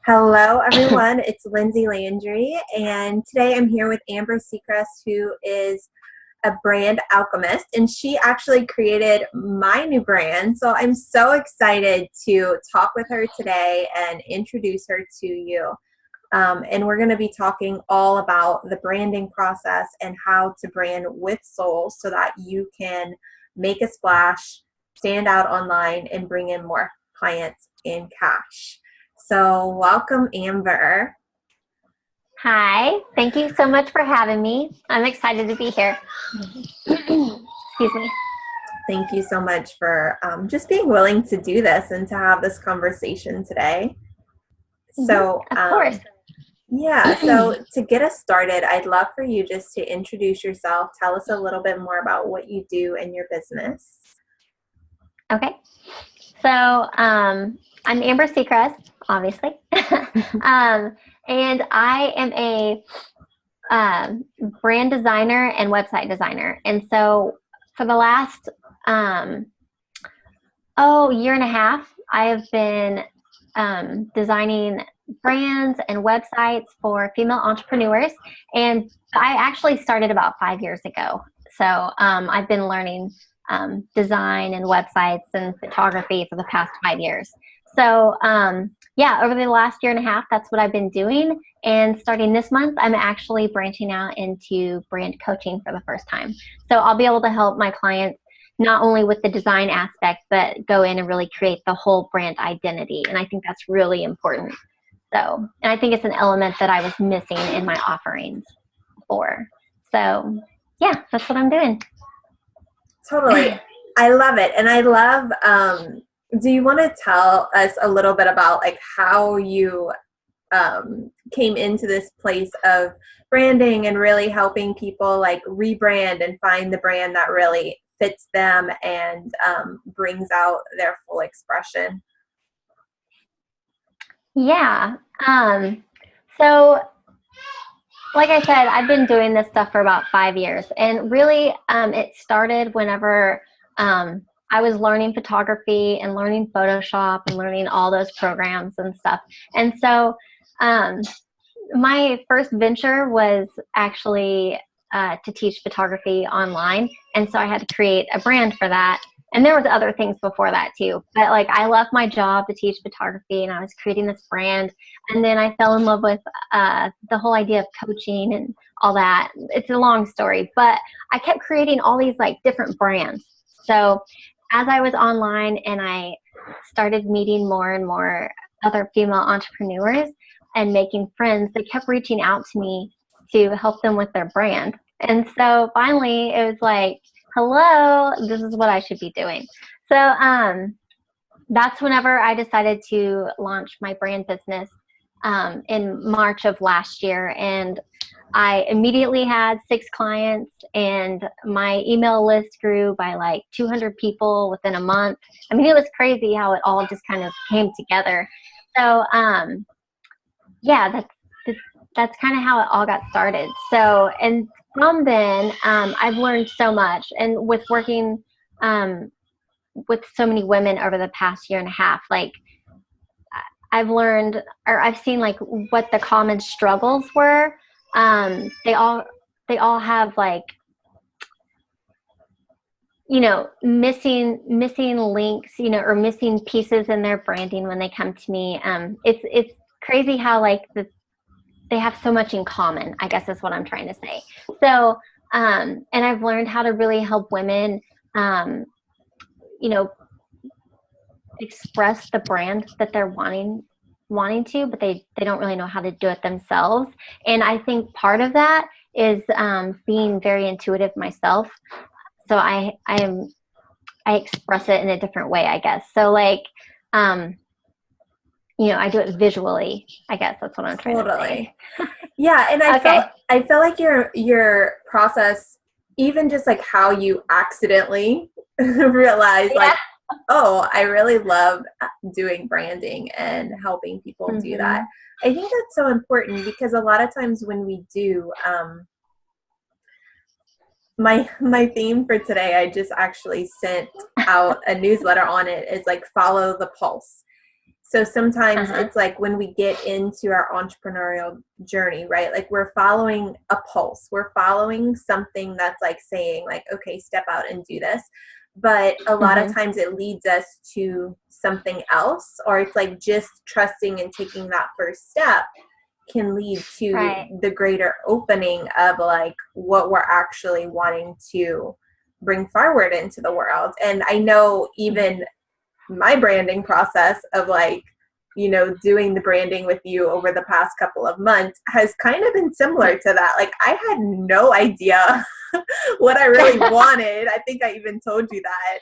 Hello, everyone. It's Lindsay Landry, and today I'm here with Amber Seacrest, who is a brand alchemist, and she actually created my new brand. So I'm so excited to talk with her today and introduce her to you. And we're going to be talking all about the branding process and how to brand with soul so that you can make a splash, stand out online, and bring in more clients in cash. So welcome, Amber. Hi, thank you so much for having me. I'm excited to be here. Excuse me. Thank you so much for just being willing to do this and to have this conversation today. So, Of course. Yeah, so to get us started, I'd love for you just to introduce yourself. Tell us a little bit more about what you do in your business. Okay. So I'm Amber Seacrest, obviously. And I am a brand designer and website designer. And so for the last year and a half, I have been designing brands and websites for female entrepreneurs. And I actually started about 5 years ago. So I've been learning design and websites and photography for the past 5 years. So over the last year and a half, that's what I've been doing. And starting this month, I'm actually branching out into brand coaching for the first time. So I'll be able to help my clients not only with the design aspect, but go in and really create the whole brand identity. And I think that's really important. And I think it's an element that I was missing in my offerings before. So yeah, that's what I'm doing. Totally. I love it. And I love, do you want to tell us a little bit about like how you came into this place of branding and really helping people like rebrand and find the brand that really fits them and brings out their full expression? Yeah. So like I said, I've been doing this stuff for about 5 years, and really it started whenever I was learning photography and learning Photoshop and learning all those programs and stuff. And so my first venture was actually to teach photography online. And so I had to create a brand for that. And there was other things before that too. But like I left my job to teach photography and I was creating this brand. And then I fell in love with the whole idea of coaching and all that. It's a long story, but I kept creating all these like different brands. So as I was online and I started meeting more and more other female entrepreneurs and making friends, they kept reaching out to me to help them with their brand. And so finally it was like, hello, this is what I should be doing. So that's whenever I decided to launch my brand business in March of last year. And I immediately had 6 clients and my email list grew by like 200 people within a month. I mean, it was crazy how it all just kind of came together. So that's kind of how it all got started. So, and from then, I've learned so much. And with working with so many women over the past year and a half, like I've learned, or I've seen like what the common struggles were. They all have like, missing links, or missing pieces in their branding when they come to me. It's crazy how like they have so much in common, I guess is what I'm trying to say. So, and I've learned how to really help women, express the brand that they're wanting to, but they don't really know how to do it themselves. And I think part of that is being very intuitive myself. So I express it in a different way, I guess. So like, I do it visually. I guess that's what I'm trying to say. Yeah, and I feel like your process, even just like how you accidentally realize like, oh, I really love doing branding and helping people do that. I think that's so important because a lot of times when we do, my theme for today, I just actually sent out a newsletter on it, is like follow the pulse. So sometimes Uh-huh. it's like when we get into our entrepreneurial journey, right? Like we're following a pulse. We're following something that's like saying like, okay, step out and do this. But a lot of Mm-hmm. times it leads us to something else, or it's like just trusting and taking that first step can lead to Right. the greater opening of like what we're actually wanting to bring forward into the world. And I know even my branding process of like, doing the branding with you over the past couple of months has kind of been similar to that. Like I had no idea what I really wanted. I think I even told you that,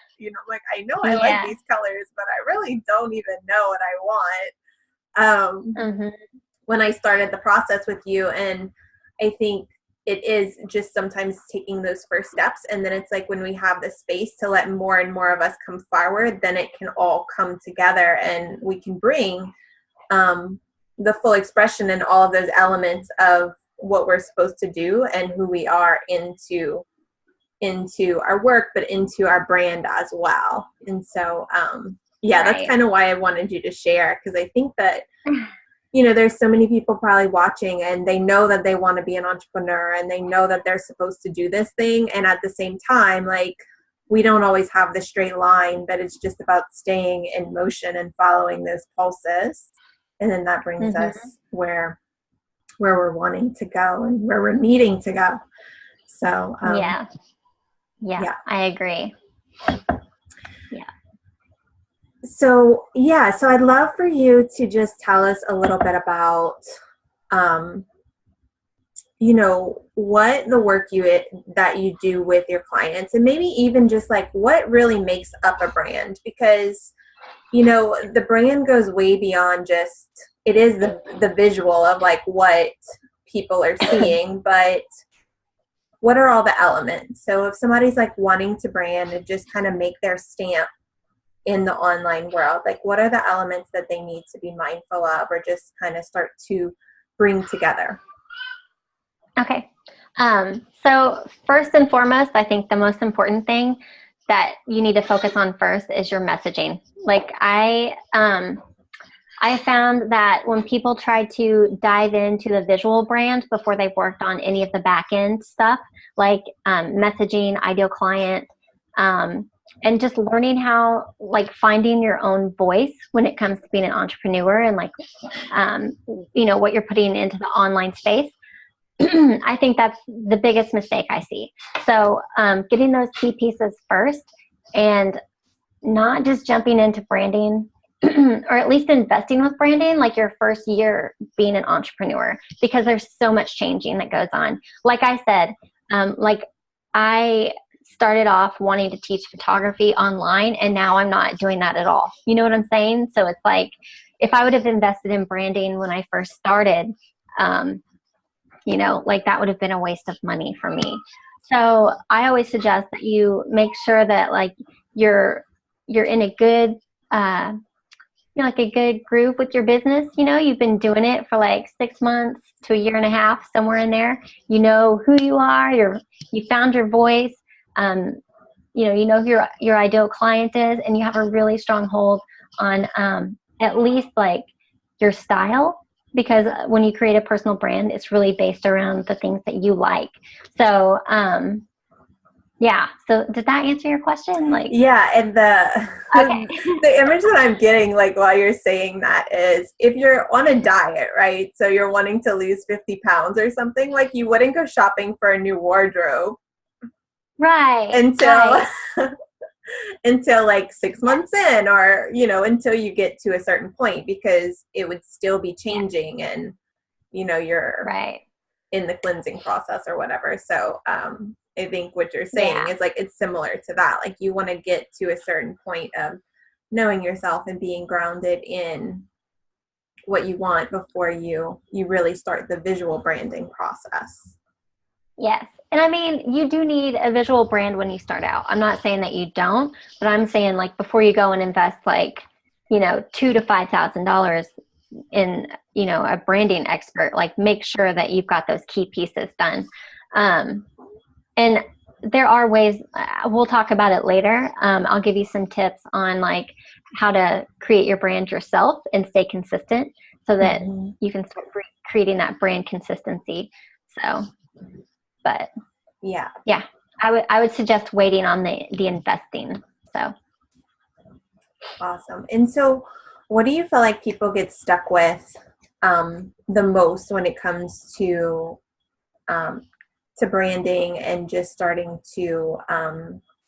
like I know I like Yeah. these colors, but I really don't even know what I want. Mm-hmm. When I started the process with you. And I think it is just sometimes taking those first steps. And then it's like when we have the space to let more and more of us come forward, then it can all come together and we can bring the full expression and all of those elements of what we're supposed to do and who we are into our work, but into our brand as well. And so, yeah, that's Right. kind of why I wanted you to share, because I think that there's so many people probably watching and they know that they want to be an entrepreneur and they know that they're supposed to do this thing. And at the same time, like we don't always have the straight line, but it's just about staying in motion and following those pulses. And then that brings us Mm-hmm. where we're wanting to go and where we're needing to go. So, Yeah. Yeah. yeah. I agree. Yeah. So, yeah, so I'd love for you to just tell us a little bit about, um, what the work that you do with your clients, and maybe even just like what really makes up a brand, because, the brand goes way beyond just, it is the visual of like what people are seeing, but what are all the elements? So if somebody's like wanting to brand and just kind of make their stamp in the online world, like what are the elements that they need to be mindful of or just kind of start to bring together? Okay. So first and foremost, I think the most important thing that you need to focus on first is your messaging. Like I found that when people try to dive into the visual brand before they've worked on any of the back end stuff, like messaging, ideal client, and just learning how, like, finding your own voice when it comes to being an entrepreneur and like, what you're putting into the online space. I think that's the biggest mistake I see. So getting those key pieces first and not just jumping into branding or at least investing with branding like your first year being an entrepreneur, because there's so much changing that goes on. Like I said, like I started off wanting to teach photography online and now I'm not doing that at all. You know what I'm saying? So it's like if I would have invested in branding when I first started, like that would have been a waste of money for me. So I always suggest that you make sure that like you're in a good, like a good groove with your business. You've been doing it for like 6 months to a year and a half, somewhere in there. You know who you are. You found your voice. You know who your ideal client is, and you have a really strong hold on at least like your style, because when you create a personal brand, it's really based around the things that you like. So, yeah. So did that answer your question? Like, Yeah, and okay. the image that I'm getting like while you're saying that is if you're on a diet, right? So you're wanting to lose 50 pounds or something, like you wouldn't go shopping for a new wardrobe Right. until Right. until like 6 Yeah. months in, or until you get to a certain point, because it would still be Yeah. changing and you're Right. in the cleansing process or whatever. So I think what you're saying Yeah. is like it's similar to that. Like you want to get to a certain point of knowing yourself and being grounded in what you want before you really start the visual branding process. Yes. And I mean, you do need a visual brand when you start out. I'm not saying that you don't, but I'm saying like before you go and invest like, $2,000 to $5,000 in, a branding expert, like make sure that you've got those key pieces done. And there are ways, we'll talk about it later. I'll give you some tips on like how to create your brand yourself and stay consistent so that you can start creating that brand consistency. So, but yeah, I would suggest waiting on the investing. So. Awesome. And so what do you feel like people get stuck with the most when it comes to branding and just starting to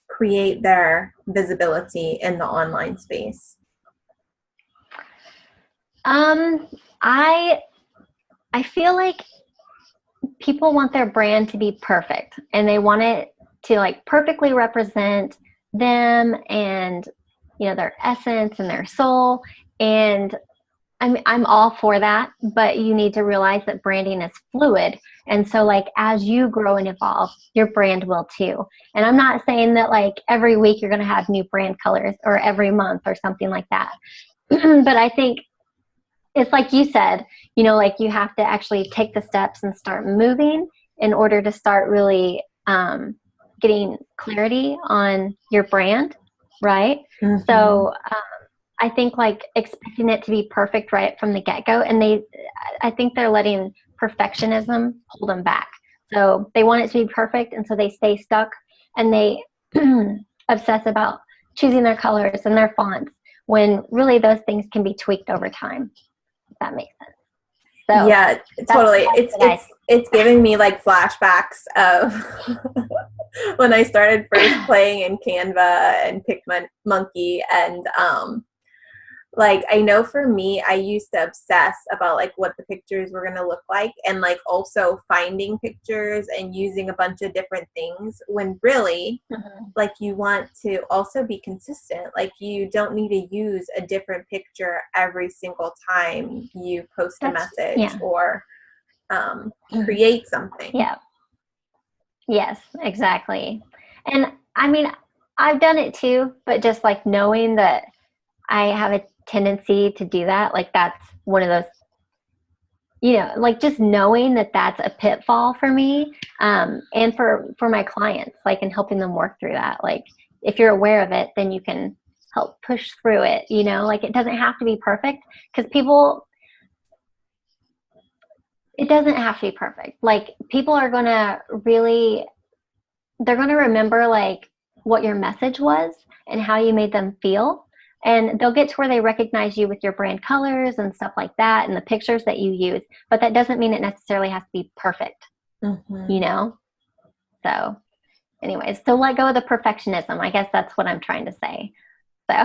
create their visibility in the online space? I feel like people want their brand to be perfect, and they want it to like perfectly represent them and, you know, their essence and their soul. And I'm all for that, but you need to realize that branding is fluid. And so like as you grow and evolve, your brand will too. And I'm not saying that like every week you're going to have new brand colors or every month or something like that. But I think it's like you said, you know, like you have to actually take the steps and start moving in order to start really getting clarity on your brand, right? So I think like expecting it to be perfect right from the get-go, and I think they're letting perfectionism hold them back. So they want it to be perfect, and so they stay stuck, and they obsess about choosing their colors and their fonts when really those things can be tweaked over time, if that makes sense. So yeah, totally. It's giving me like flashbacks of when I started first playing in Canva and PicMonkey, and like I know for me, I used to obsess about like what the pictures were gonna look like, and like also finding pictures and using a bunch of different things when really like you want to also be consistent. Like you don't need to use a different picture every single time you post a message or create something. Yeah. Yes, exactly. And I mean, I've done it too, but just like knowing that I have a tendency to do that, like that's one of those, you know, like just knowing that that's a pitfall for me, and for my clients, like in helping them work through that. Like if you're aware of it, then you can help push through it, you know, like it doesn't have to be perfect, because it doesn't have to be perfect. Like people are going to really, they're going to remember like what your message was and how you made them feel. And they'll get to where they recognize you with your brand colors and stuff like that and the pictures that you use. But that doesn't mean it necessarily has to be perfect, you know? So anyways, so let go of the perfectionism. I guess that's what I'm trying to say. So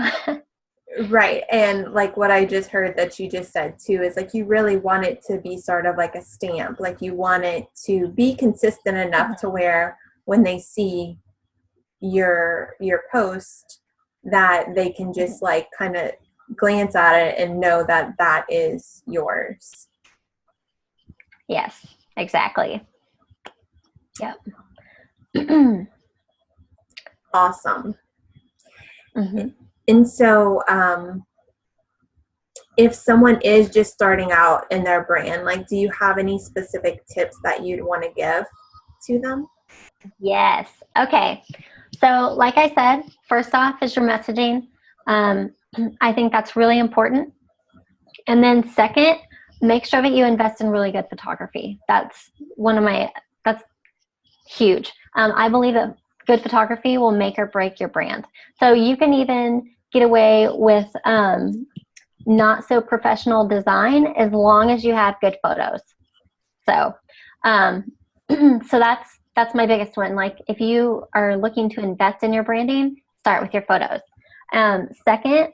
right. And like what I just heard that you just said too is like you really want it to be sort of like a stamp. Like you want it to be consistent enough to where when they see your post that they can just like kind of glance at it and know that that is yours. Yes, exactly. Yep. Awesome. And so if someone is just starting out in their brand, like do you have any specific tips that you'd want to give to them? Yes. Okay. So like I said, first off is your messaging. I think that's really important. And then second, make sure that you invest in really good photography. That's that's huge. I believe that good photography will make or break your brand. So you can even get away with not so professional design as long as you have good photos. So, so that's my biggest one. Like if you are looking to invest in your branding, start with your photos. Second,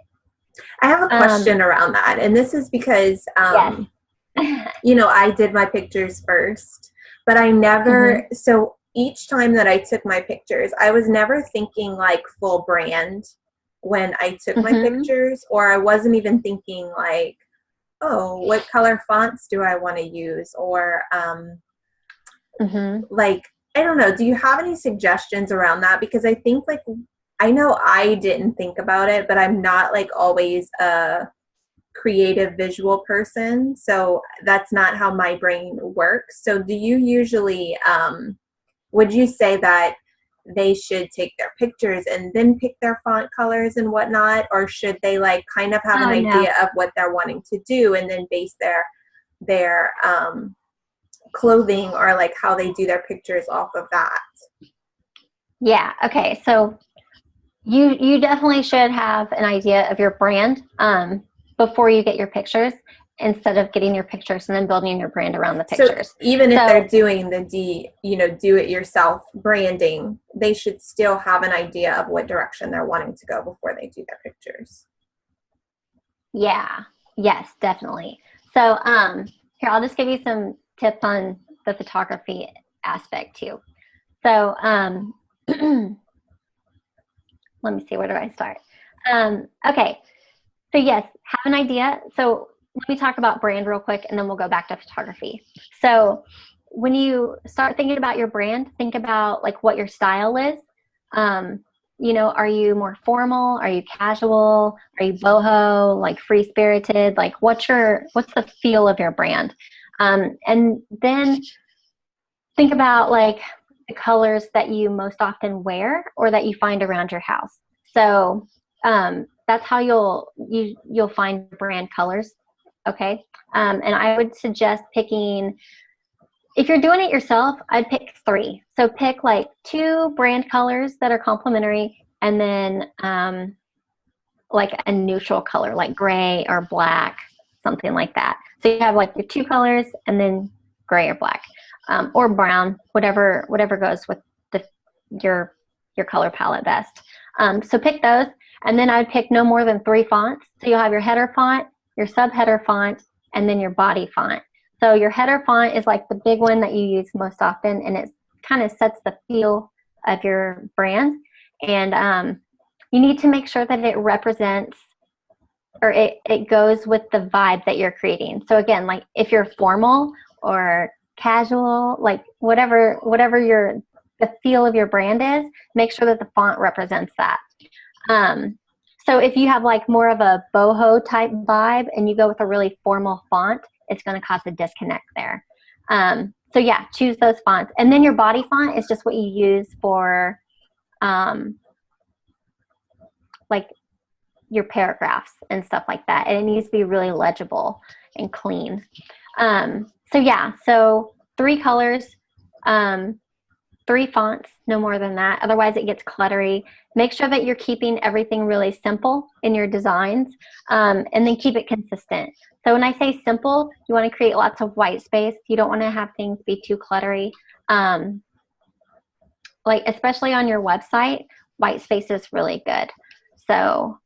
I have a question around that, and this is because you know, I did my pictures first, but I never so each time that I took my pictures, I was never thinking like full brand when I took my pictures, or I wasn't even thinking like, oh, what color fonts do I want to use, or like I don't know, do you have any suggestions around that? Because I think like I know I didn't think about it, but I'm not like always a creative visual person, so that's not how my brain works. So do you usually would you say that they should take their pictures and then pick their font colors and whatnot, or should they like kind of have an Oh, no. idea of what they're wanting to do and then base their clothing or like how they do their pictures off of that? Yeah. Okay. So you definitely should have an idea of your brand before you get your pictures, instead of getting your pictures and then building your brand around the pictures. So even if they're doing the do it yourself branding, they should still have an idea of what direction they're wanting to go before they do their pictures. Yeah. Yes, definitely. So here, I'll just give you some tips on the photography aspect too. So let me see, where do I start? Okay. So yes, have an idea. So let me talk about brand real quick, and then we'll go back to photography. So when you start thinking about your brand, think about like what your style is. You know, are you more formal? Are you casual? Are you boho, like free spirited? Like what's the feel of your brand? And then think about like the colors that you most often wear or that you find around your house. So that's how you'll find brand colors. Okay. And I would suggest picking, if you're doing it yourself, I'd pick 3. So pick like 2 brand colors that are complementary, and then like a neutral color, like gray or black, something like that. So you have like your 2 colors and then gray or black, or brown, whatever goes with your color palette best. So pick those, and then I'd pick no more than 3 fonts. So you'll have your header font, your subheader font, and then your body font. So your header font is like the big one that you use most often, and it kind of sets the feel of your brand. And you need to make sure that it represents, or it goes with the vibe that you're creating. So again, like if you're formal or casual, like whatever the feel of your brand is, make sure that the font represents that. So if you have like more of a boho type vibe and you go with a really formal font, it's going to cause a disconnect there. So yeah, choose those fonts. And then your body font is just what you use for like your paragraphs and stuff like that. And it needs to be really legible and clean. So yeah, so 3 colors, 3 fonts, no more than that. Otherwise it gets cluttery. Make sure that you're keeping everything really simple in your designs, and then keep it consistent. So when I say simple, you want to create lots of white space. You don't want to have things be too cluttery. Like especially on your website, white space is really good. So,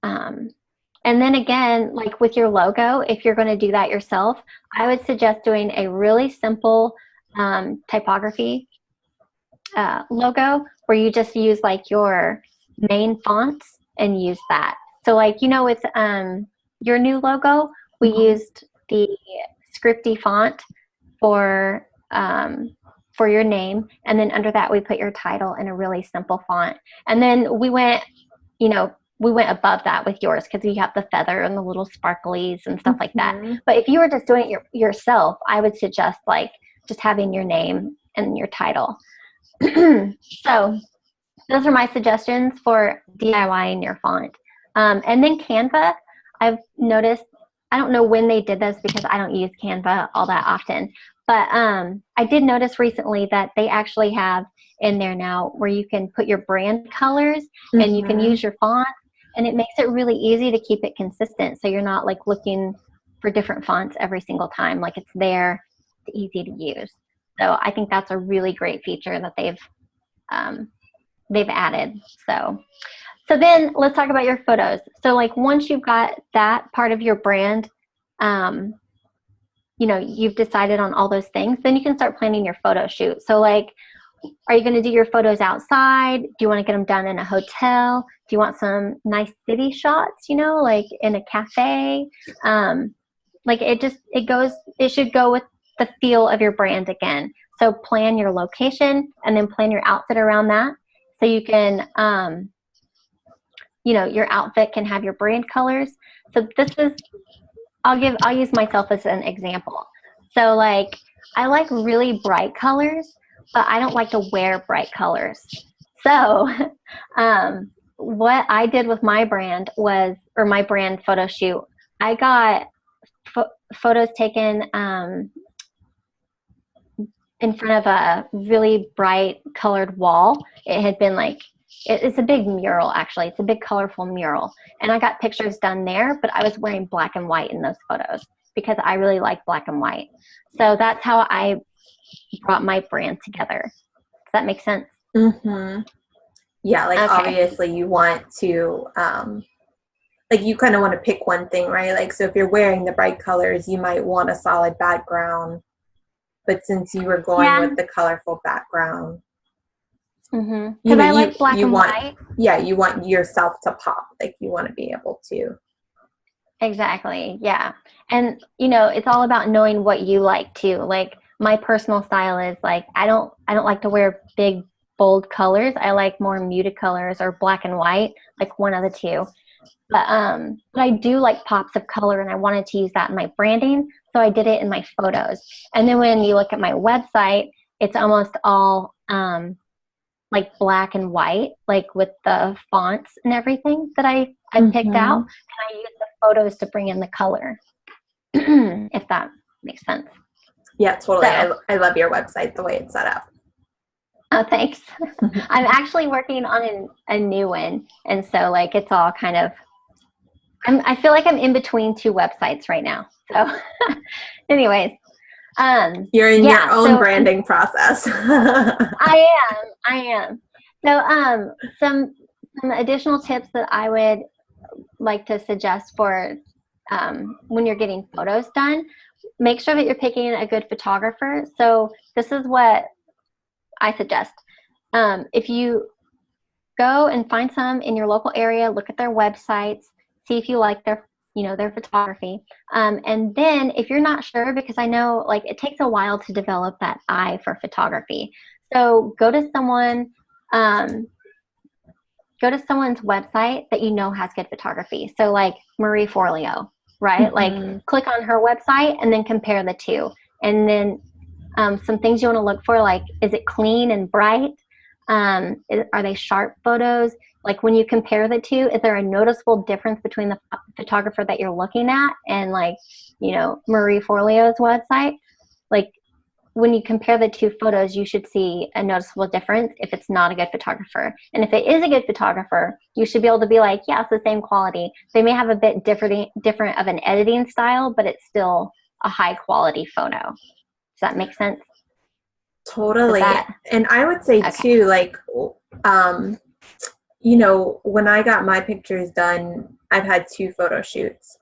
and then again, like with your logo, if you're going to do that yourself, I would suggest doing a really simple typography logo where you just use like your main fonts and use that. So like, you know, with your new logo, we used the scripty font for your name, and then under that we put your title in a really simple font. And then we went above that with yours because you have the feather and the little sparklies and stuff like that. But if you were just doing it yourself, I would suggest like just having your name and your title. So those are my suggestions for DIYing your font. And then Canva, I've noticed, I don't know when they did this because I don't use Canva all that often, but I did notice recently that they actually have in there now where you can put your brand colors and you can use your font, and it makes it really easy to keep it consistent. So you're not like looking for different fonts every single time. Like it's there, it's easy to use. So I think that's a really great feature that they've added. So then let's talk about your photos. So like once you've got that part of your brand, you know, you've decided on all those things, then you can start planning your photo shoot. So like, are you going to do your photos outside? Do you want to get them done in a hotel? Do you want some nice city shots, you know, like in a cafe? Like it should go with the feel of your brand again. So plan your location and then plan your outfit around that. So you can, you know, your outfit can have your brand colors. So this is, I'll use myself as an example. So like, I like really bright colors, but I don't like to wear bright colors. So what I did with my brand was, or my brand photo shoot, I got photos taken in front of a really bright colored wall. It had been like, it's a big mural, actually. It's a big colorful mural. And I got pictures done there, but I was wearing black and white in those photos because I really like black and white. So that's how I brought my brand together. Does that make sense? Mm-hmm. Yeah, like Okay. obviously you want to, like you kind of want to pick one thing, right? Like, so if you're wearing the bright colors, you might want a solid background. But since you were going with the colorful background, because I like black and white. Yeah, you want yourself to pop. Like you want to be able to. Exactly. Yeah. And it's all about knowing what you like too. Like my personal style is like I don't like to wear big bold colors. I like more muted colors or black and white, like one of the two. But I do like pops of color, and I wanted to use that in my branding, so I did it in my photos. And then when you look at my website, it's almost all like black and white, like with the fonts and everything that I picked out, and I use the photos to bring in the color, if that makes sense. Yeah, totally. So, I love your website, the way it's set up. Oh, thanks. I'm actually working on a new one, and so like it's all kind of, I feel like I'm in between two websites right now. So anyways, you're in your own branding process. I am. So some additional tips that I would like to suggest for when you're getting photos done, make sure that you're picking a good photographer. So this is what I suggest. If you go and find some in your local area, look at their websites, see if you like their photography. And then if you're not sure, because I know like it takes a while to develop that eye for photography. So go to someone's website that you know has good photography. So like Marie Forleo, right? Like click on her website and then compare the two. And then some things you want to look for, like, is it clean and bright? Are they sharp photos? Like when you compare the two, is there a noticeable difference between the photographer that you're looking at and like, Marie Forleo's website? Like when you compare the two photos, you should see a noticeable difference if it's not a good photographer. And if it is a good photographer, you should be able to be like, yeah, it's the same quality. They may have a bit different of an editing style, but it's still a high quality photo. Does that make sense? Totally. And I would say too, like, when I got my pictures done, I've had 2 photo shoots.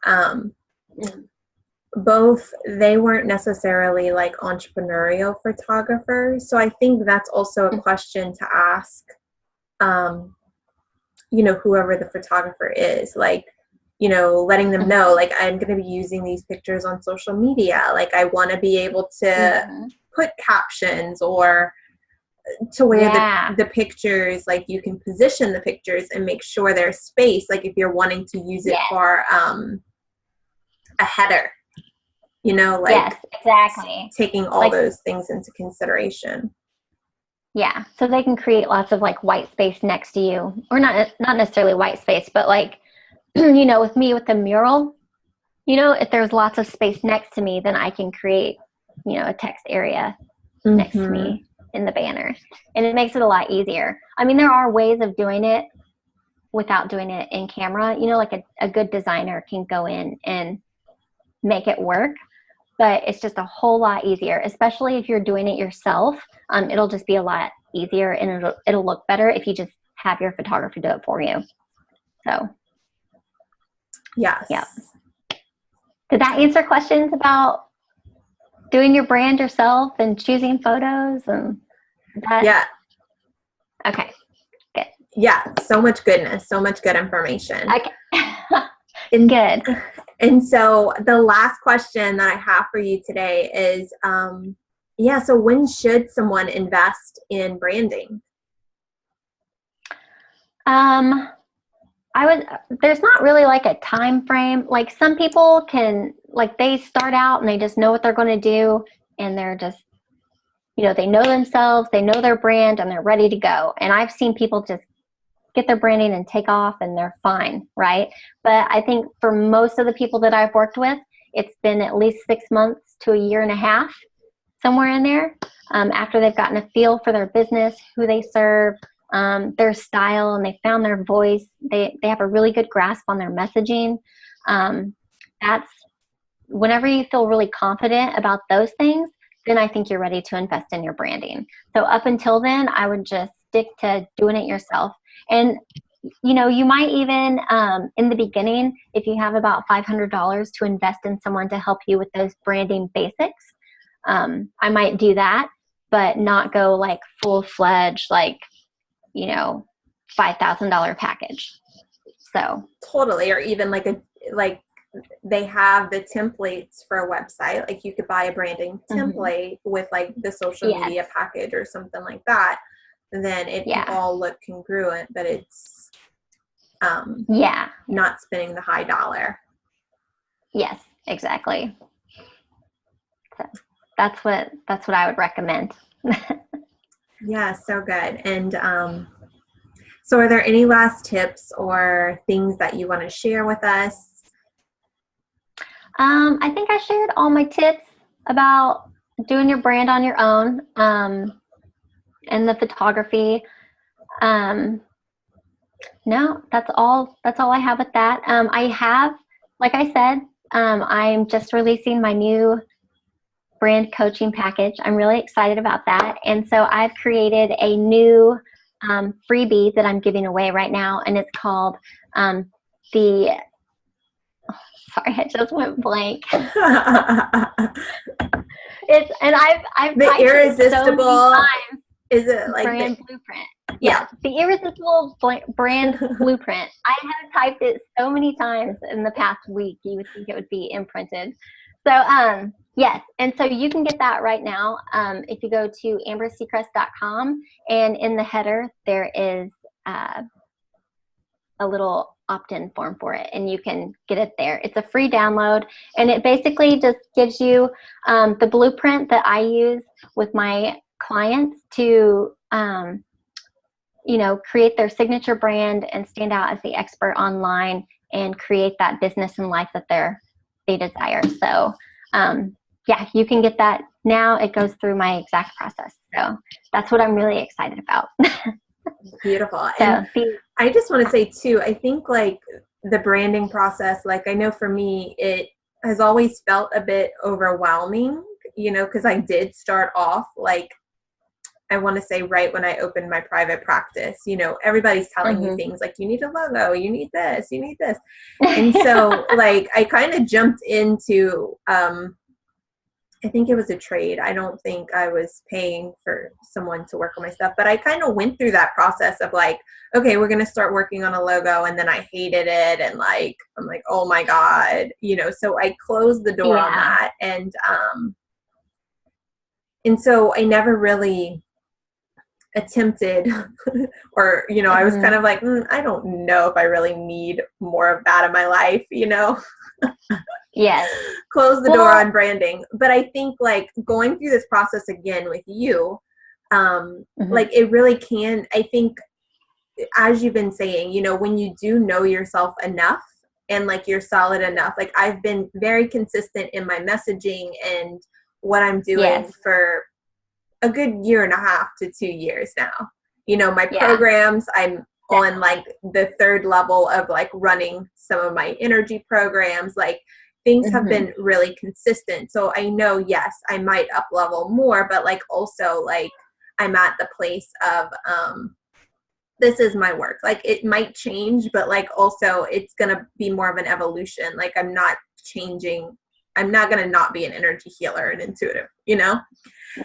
Both, they weren't necessarily like entrepreneurial photographers. So I think that's also a question to ask, whoever the photographer is, like, letting them know, like, I'm going to be using these pictures on social media. Like, I want to be able to put captions or to where the pictures, like, you can position the pictures and make sure there's space. Like, if you're wanting to use it for a header, like, yes, exactly. Taking all those things into consideration. Yeah, so they can create lots of like white space next to you, or not necessarily white space, but like, with me with the mural, if there's lots of space next to me, then I can create, a text area next to me in the banner, and it makes it a lot easier. I mean, there are ways of doing it without doing it in camera. Like a good designer can go in and make it work, but it's just a whole lot easier, especially if you're doing it yourself. It'll just be a lot easier, and it'll look better if you just have your photographer do it for you. So, yes. Yeah. Did that answer questions about doing your brand yourself and choosing photos and that? Yeah. Okay. Good. Yeah. So much goodness. So much good information. Okay. Good. And so the last question that I have for you today is, so when should someone invest in branding? There's not really like a time frame. Like some people can, like they start out and they just know what they're going to do, and they're just, they know themselves, they know their brand, and they're ready to go. And I've seen people just get their branding and take off and they're fine, right? But I think for most of the people that I've worked with, it's been at least 6 months to a year and a half, somewhere in there, after they've gotten a feel for their business, who they serve, their style, and they found their voice. They have a really good grasp on their messaging. That's whenever you feel really confident about those things, then I think you're ready to invest in your branding. So up until then, I would just stick to doing it yourself. And you might even, in the beginning, if you have about $500 to invest in someone to help you with those branding basics, I might do that, but not go like full-fledged, like, $5,000 package. So totally. Or even like they have the templates for a website. Like you could buy a branding template with like the social media package or something like that. And then it can all look congruent, but it's not spending the high dollar. Yes, exactly. So that's what I would recommend. Yeah, so good. And so are there any last tips or things that you want to share with us? I think I shared all my tips about doing your brand on your own, and the photography. No, that's all I have with that. I have, like I said, I'm just releasing my new brand coaching package. I'm really excited about that. And so I've created a new freebie that I'm giving away right now, and it's called sorry, I just went blank. I've the irresistible. So is it like brand blueprint? Yeah, the irresistible brand blueprint. I have typed it so many times in the past week. You would think it would be imprinted. So yes, and so you can get that right now if you go to amberseacrest.com, and in the header there is a little opt-in form for it, and you can get it there. It's a free download, and it basically just gives you the blueprint that I use with my clients to create their signature brand and stand out as the expert online and create that business and life that they desire. So you can get that now. It goes through my exact process. So that's what I'm really excited about. Beautiful. And I just want to say too, I think like the branding process, like I know for me, it has always felt a bit overwhelming, because I did start off like, I want to say right when I opened my private practice, everybody's telling you things like, you need a logo, you need this, you need this. And so like, I kind of jumped into, I think it was a trade. I don't think I was paying for someone to work on my stuff, but I kind of went through that process of like, okay, we're going to start working on a logo. And then I hated it. And like, I'm like, oh my God, so I closed the door on that. And so I never really attempted or, I was kind of like, I don't know if I really need more of that in my life, Yes. Close the door on branding. But I think like going through this process again with you, like it really can, I think as you've been saying, when you do know yourself enough and like you're solid enough, like I've been very consistent in my messaging and what I'm doing for a good 1.5 to 2 years now. My programs, I'm on like the 3rd level of like running some of my energy programs, like things have been really consistent. So I know, yes, I might up level more, but like also like I'm at the place of, this is my work. Like it might change, but like also it's going to be more of an evolution. Like I'm not changing. I'm not going to not be an energy healer and intuitive,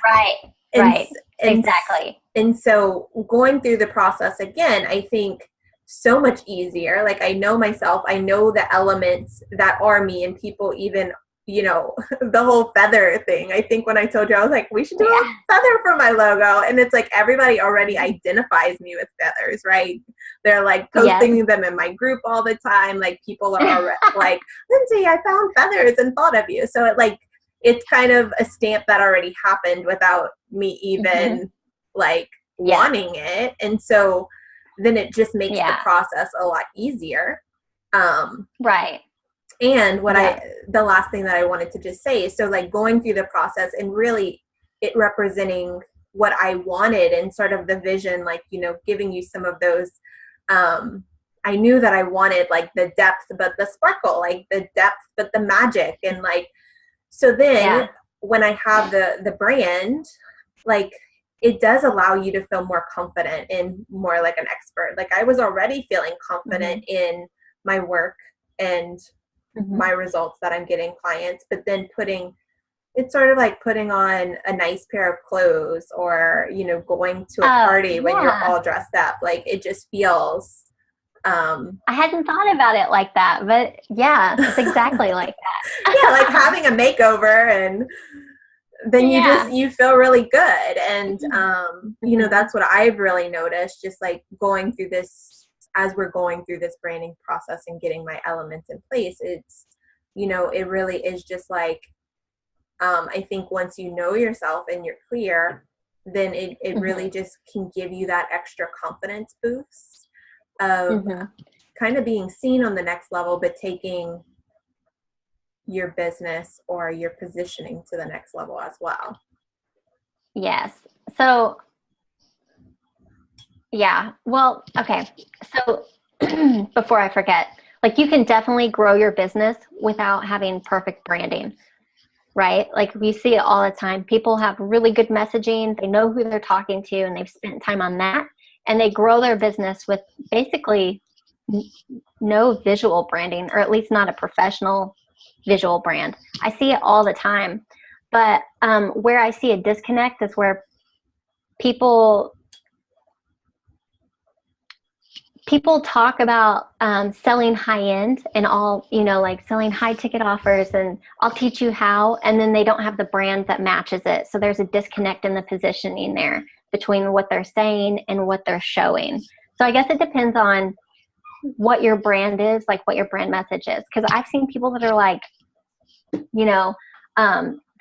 Right. Right. Exactly. And so going through the process again, I think so much easier. Like I know myself, I know the elements that are me, and people even, the whole feather thing. I think when I told you, I was like, we should do a feather for my logo. And it's like, everybody already identifies me with feathers, right? They're like posting them in my group all the time. Like people are already like, Lindsay, I found feathers and thought of you. So it's kind of a stamp that already happened without me even like wanting it. And so then it just makes the process a lot easier. Right. And what the last thing that I wanted to just say is, so like going through the process and really it representing what I wanted and sort of the vision, like, you know, giving you some of those, I knew that I wanted like the depth, but the sparkle, like the depth, but the magic. And like, so then when I have the brand, like it does allow you to feel more confident and more like an expert. Like I was already feeling confident in my work and my results that I'm getting clients, but then it's sort of like putting on a nice pair of clothes or, you know, going to a party when you're all dressed up. Like it just feels, I hadn't thought about it like that, but yeah, it's exactly like that. Yeah, like having a makeover, and then you feel really good. And, you know, that's what I've really noticed, just like going through this, as we're going through this branding process and getting my elements in place, it's, you know, it really is just like, I think once you know yourself and you're clear, then it really just can give you that extra confidence boost of kind of being seen on the next level, but taking your business or your positioning to the next level as well. Yes. So, yeah. Well, okay. So before I forget, like you can definitely grow your business without having perfect branding, right? Like we see it all the time. People have really good messaging. They know who they're talking to and they've spent time on that, and they grow their business with basically no visual branding, or at least not a professional visual brand. I see it all the time. But where I see a disconnect is where people talk about selling high end and all, you know, like selling high ticket offers and I'll teach you how, and then they don't have the brand that matches it. So there's a disconnect in the positioning there between what they're saying and what they're showing. So I guess it depends on what your brand is, like what your brand message is. Because I've seen people that are like, you know,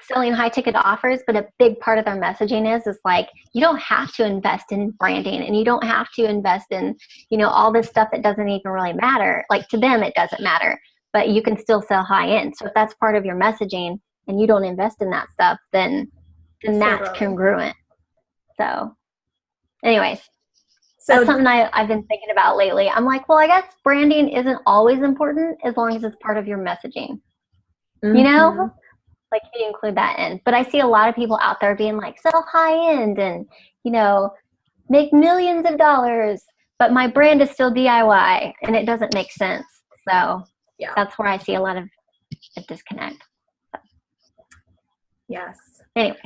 selling high ticket offers, but a big part of their messaging is like, you don't have to invest in branding and you don't have to invest in, you know, all this stuff that doesn't even really matter. Like to them, it doesn't matter, but you can still sell high end. So if that's part of your messaging and you don't invest in that stuff, then that's congruent. So anyways, that's something I've been thinking about lately. I'm like, well, I guess branding isn't always important as long as it's part of your messaging, you know? Like you include that in. But I see a lot of people out there being like, sell high end and, you know, make millions of dollars, but my brand is still DIY and it doesn't make sense. So that's where I see a lot of a disconnect. So. Yes. Anyway.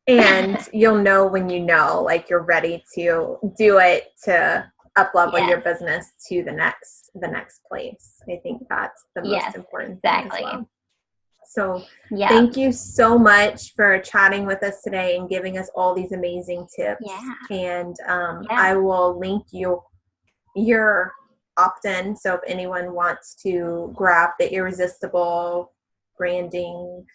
And you'll know when you know, like you're ready to do it to up level your business to the next place. I think that's the most important thing as well. So thank you so much for chatting with us today and giving us all these amazing tips. And I will link your opt-in. So if anyone wants to grab the Irresistible Branding.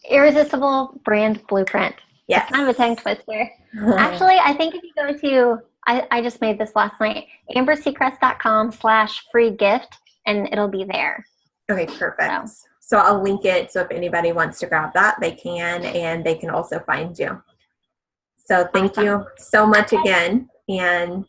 Irresistible Brand Blueprint. Yes. It's kind of a tongue twister. Actually, I think if you go to, I just made this last night, amberseacrest.com/free gift, and it'll be there. Okay, perfect. So I'll link it. So if anybody wants to grab that, they can, and they can also find you. So thank you so much again. And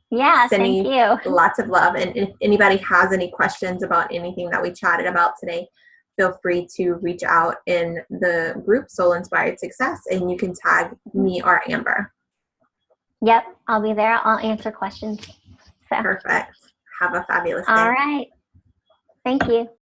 sending you lots of love. And if anybody has any questions about anything that we chatted about today, feel free to reach out in the group Soul Inspired Success, and you can tag me or Amber. Yep, I'll be there. I'll answer questions. So. Perfect. Have a fabulous day. All right. Thank you.